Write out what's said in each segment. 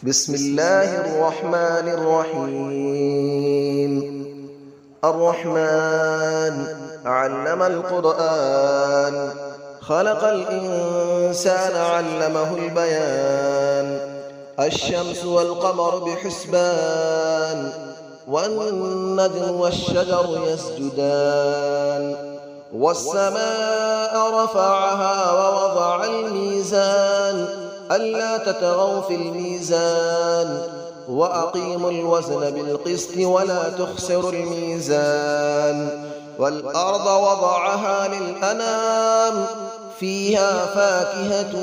بسم الله الرحمن الرحيم. الرحمن علم القرآن، خلق الإنسان علمه البيان. الشمس والقمر بحسبان، والنجم والشجر يسجدان. والسماء رفعها ووضع الميزان، ألا تطغوا في الميزان، وأقيموا الوزن بالقسط ولا تخسروا الميزان. والأرض وضعها للأنام، فيها فاكهة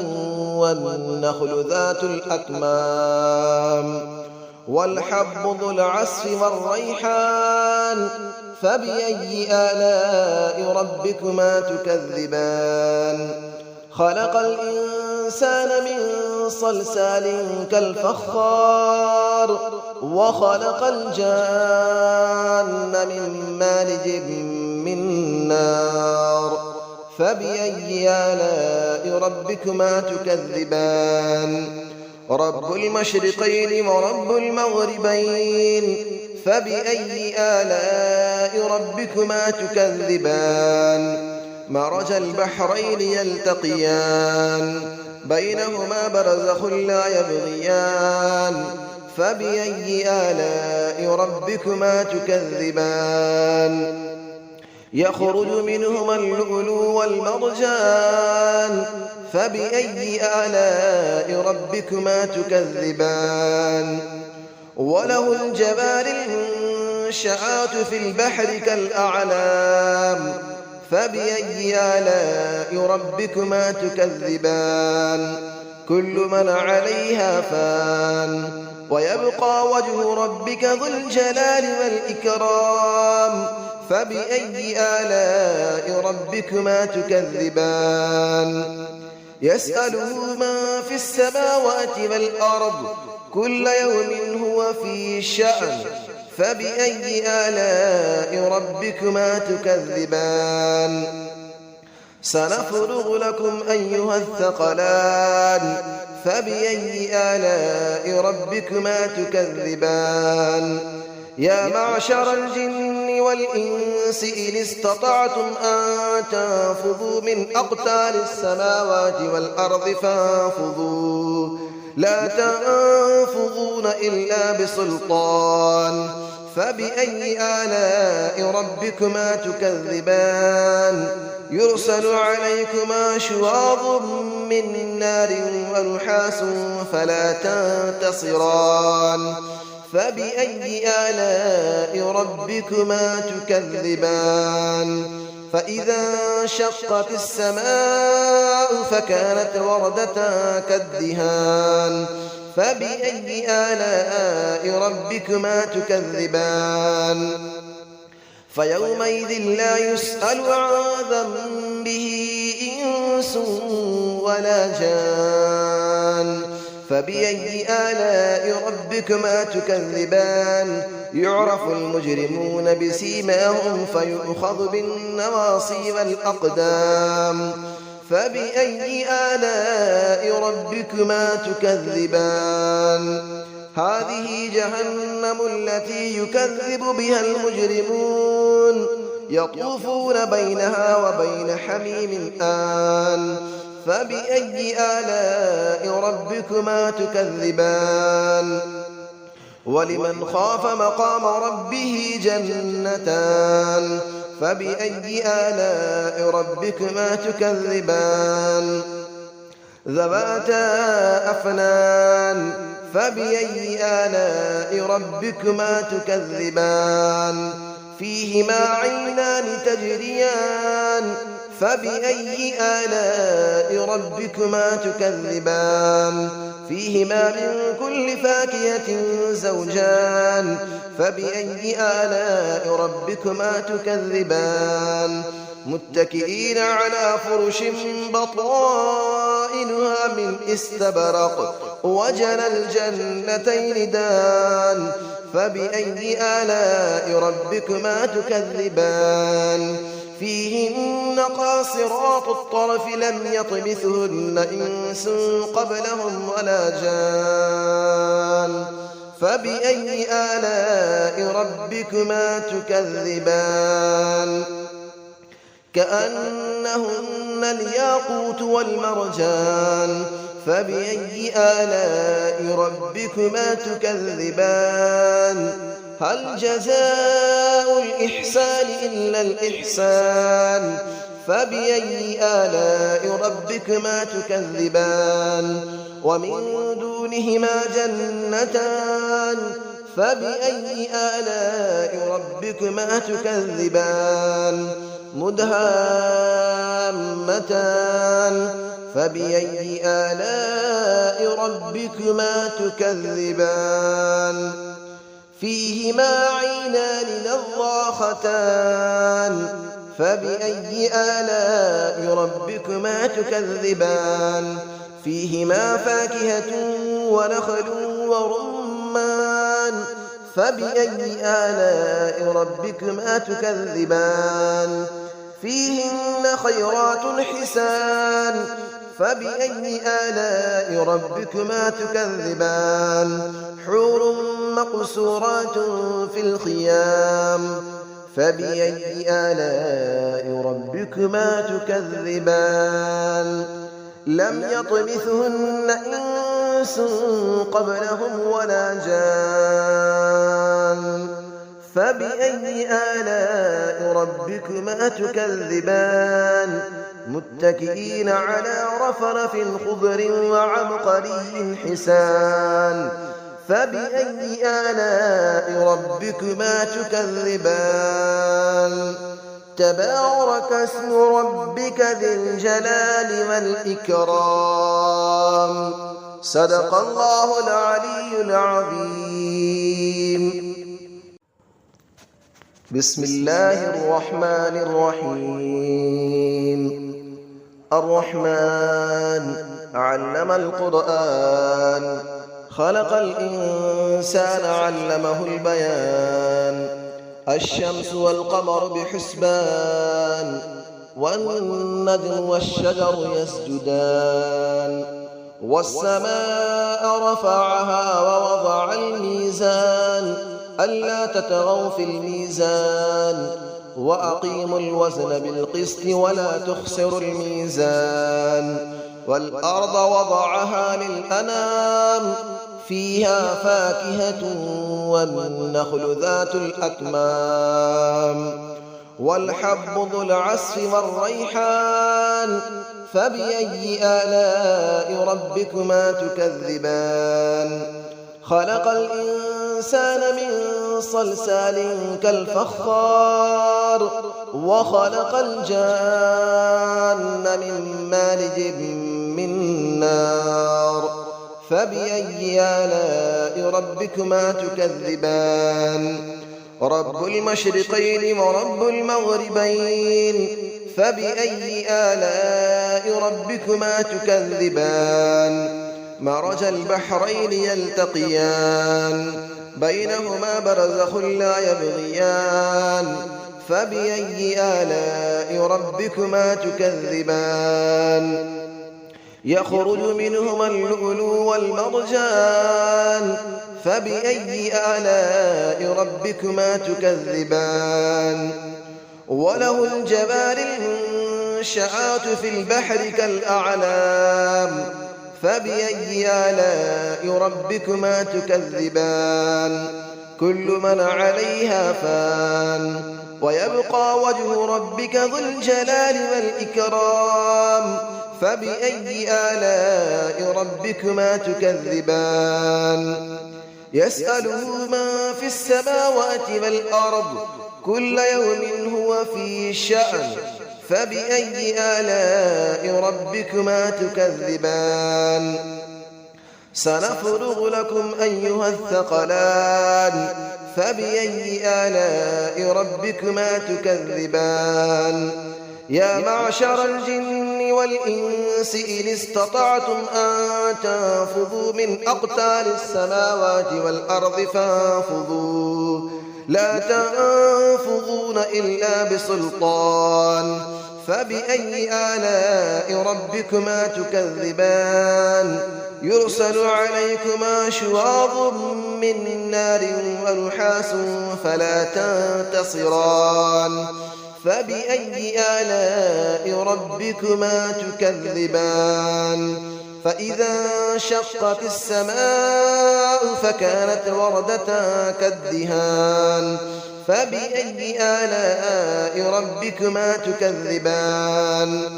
والنخل ذات الأكمام. والحب ذو العصف والريحان، فبأي آلاء ربكما تكذبان. خلق الإنسان من صلصال كالفخار، وخلق الجان من مارج من نار. فبأي آلاء ربكما تكذبان. رب المشرقين ورب المغربين، فبأي آلاء ربكما تكذبان. مرج البحرين يلتقيان، بينهما برزخ لا يبغيان. فبأي آلاء ربكما تكذبان. يخرج منهما اللؤلؤ والمرجان، فبأي آلاء ربكما تكذبان. وله الجوار المنشآت في البحر كالأعلام، فبأي آلاء ربكما تكذبان. كل من عليها فان، ويبقى وجه ربك ذو الجلال والإكرام. فبأي آلاء ربكما تكذبان. يسأله من في السماوات والأرض، كل يوم هو في شأن. فبأي آلاء ربكما تكذبان. سنفرغ لكم أيها الثقلان، فبأي آلاء ربكما تكذبان. يا معشر الجن والإنس إن استطعتم أن تنفذوا من أقطار السماوات والأرض فانفذوا، لا تنفذون إلا بسلطان. فبأي آلاء ربكما تكذبان. يرسل عليكما شواظ من نار ونحاس فلا تنتصران. فبأي آلاء ربكما تكذبان. فإذا انشقت السماء فكانت وردة كالدهان. فبأي آلاء ربكما تكذبان. فيومئذ لا يسأل عن ذنبه إنس ولا جان. فبأي آلاء ربكما تكذبان. يعرف المجرمون بسيماهم فيؤخذ بالنواصي والأقدام. فبأي آلاء ربكما تكذبان. هذه جهنم التي يكذب بها المجرمون، يطوفون بينها وبين حميم آن. فبأي آلاء ربكما تكذبان. ولمن خاف مقام ربه جنتان. فبأي آلاء ربكما تكذبان. ذواتا أفنان. فبأي آلاء ربكما تكذبان. فيهما عينان تجريان. فبأي آلاء ربكما تكذبان. فيهما من كل فاكهة زوجان. فبأي آلاء ربكما تكذبان. متكئين على فرش بطائنها من استبرق، وجنى الجنتين دان. فبأي آلاء ربكما تكذبان. فيهن قاصرات الطرف لم يطمثهن إنس قبلهم ولا جان. فبأي آلاء ربكما تكذبان كأنهن الياقوت والمرجان فبأي آلاء ربكما تكذبان هل جزاء الإحسان إلا الإحسان فبأي آلاء ربكما تكذبان ومن دونهما جنتان فبأي آلاء ربكما تكذبان مدهامتان فبأي آلاء ربكما تكذبان فيهما عينان نضاختان فبأي آلاء ربكما تكذبان فيهما فاكهة ونخل ورمان فبأي آلاء ربكما تكذبان فيهن خيرات حسان فبأي آلاء ربكما تكذبان حور مقصورات في الخيام فبأي آلاء ربكما تكذبان لم يطمثهن إنس قبلهم ولا جان فبأي آلاء ربكما تكذبان متكئين على رفرف خضر وعبقري حسان فبأي آلاء ربكما تكذبان تبارك اسم ربك ذي الجلال والإكرام صدق الله العلي العظيم بسم الله الرحمن الرحيم الرحمن علم القرآن خلق الإنسان علمه البيان الشمس والقمر بحسبان والنجم والشجر يسجدان والسماء رفعها ووضع الميزان ألا تطغوا في الميزان وأقيموا الوزن بالقسط ولا تخسروا الميزان والأرض وضعها للأنام فيها فاكهة والنخل ذات الأكمام والحب ذو العصف والريحان فبأي آلاء ربكما تكذبان خلق الإنسان من صلصال كالفخار وخلق الجان من مارج من نار فبأي آلاء ربكما تكذبان رب المشرقين ورب المغربين فبأي آلاء ربكما تكذبان مرج البحرين يلتقيان بينهما برزخ لا يبغيان فبأي آلاء ربكما تكذبان يخرج منهما اللؤلؤ والمرجان فبأي آلاء ربكما تكذبان وله الجبال المنشآت في البحر كالأعلام فبأي آلاء ربكما تكذبان كل من عليها فان ويبقى وجه ربك ذو الجلال والإكرام فبأي آلاء ربكما تكذبان يسأله من في السماوات والأرض كل يوم هو في شأن فبأي آلاء ربكما تكذبان سنفرغ لكم أيها الثقلان فبأي آلاء ربكما تكذبان يا معشر الجن والإنس إن استطعتم أن تنفذوا من أقطار السماوات والأرض فانفذوا لا تنفذون إلا بسلطان فبأي آلاء ربكما تكذبان يرسل عليكما شواظ من نار ونحاس فلا تنتصران فبأي آلاء ربكما تكذبان فإذا انشقت السماء فكانت وردة كالدهان فبأي آلاء ربكما تكذبان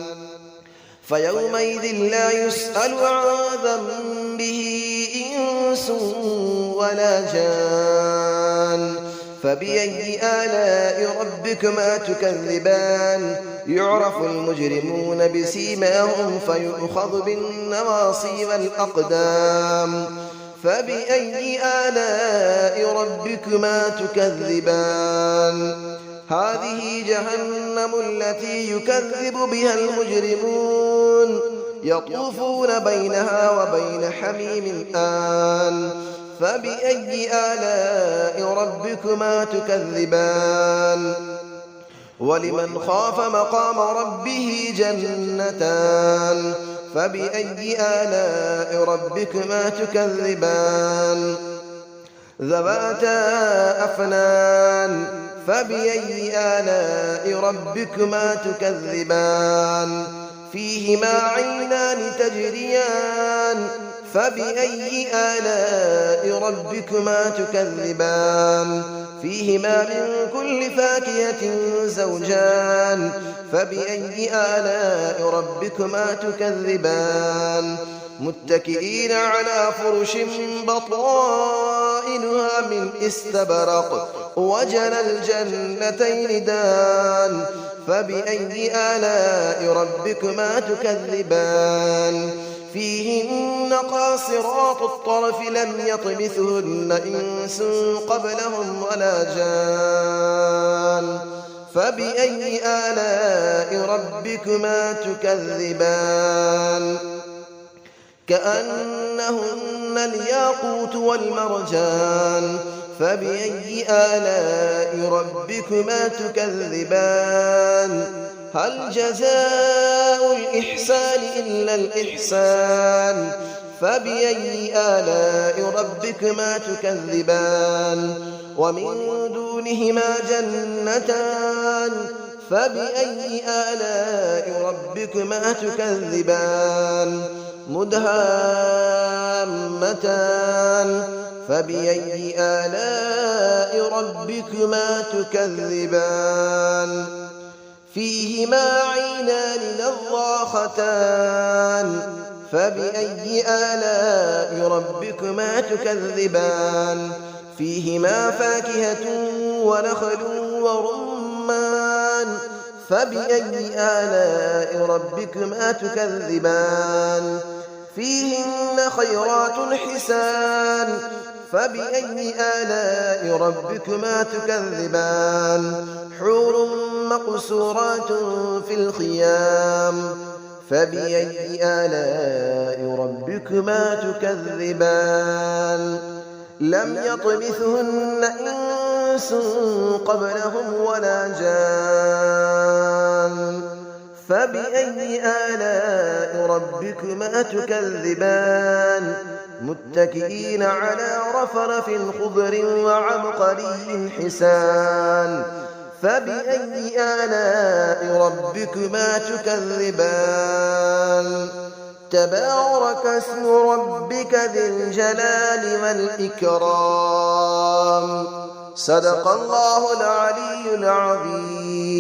فيومئذ لا يسأل عن ذنبه إنس ولا جان فبأي آلاء ربكما تكذبان يعرف المجرمون بسيماهم فيؤخذ بالنواصي والأقدام فبأي آلاء ربكما تكذبان هذه جهنم التي يكذب بها المجرمون يطوفون بينها وبين حميم آن فبأي آلاء ربكما تكذبان ولمن خاف مقام ربه جنتان فبأي آلاء ربكما تكذبان ذواتا أفنان فبأي آلاء ربكما تكذبان فيهما عينان تجريان فبأي آلاء ربكما تكذبان فيهما من كل فاكهة زوجان فبأي آلاء ربكما تكذبان متكئين على فرش بطائنها من استبرق وجنى الجنتين دان فبأي آلاء ربكما تكذبان فيهن قاصرات الطرف لم يطمثهن إنس قبلهم ولا جان فبأي آلاء ربكما تكذبان كأنهن الياقوت والمرجان فبأي آلاء ربكما تكذبان هل جزاء الإحسان إلا الإحسان فبأي آلاء ربكما تكذبان ومن دونهما جنتان فبأي آلاء ربكما تكذبان مدهامتان فبأي آلاء ربكما تكذبان فيهما عينان نضاختان فبأي آلاء ربكما تكذبان فيهما فاكهة ونخل ورمان فبأي آلاء ربكما تكذبان فيهن خيرات حسان فبأي آلاء ربكما تكذبان حور مقصورات في الخيام فبأي آلاء ربكما تكذبان لم يطمثهن إنس قبلهم ولا جان فبأي آلاء ربكما تكذبان متكئين على رفرف خضر وعبقري حسان فبأي آلاء ربكما تكذبان تبارك اسم ربك ذي الجلال والإكرام صدق الله العلي العظيم.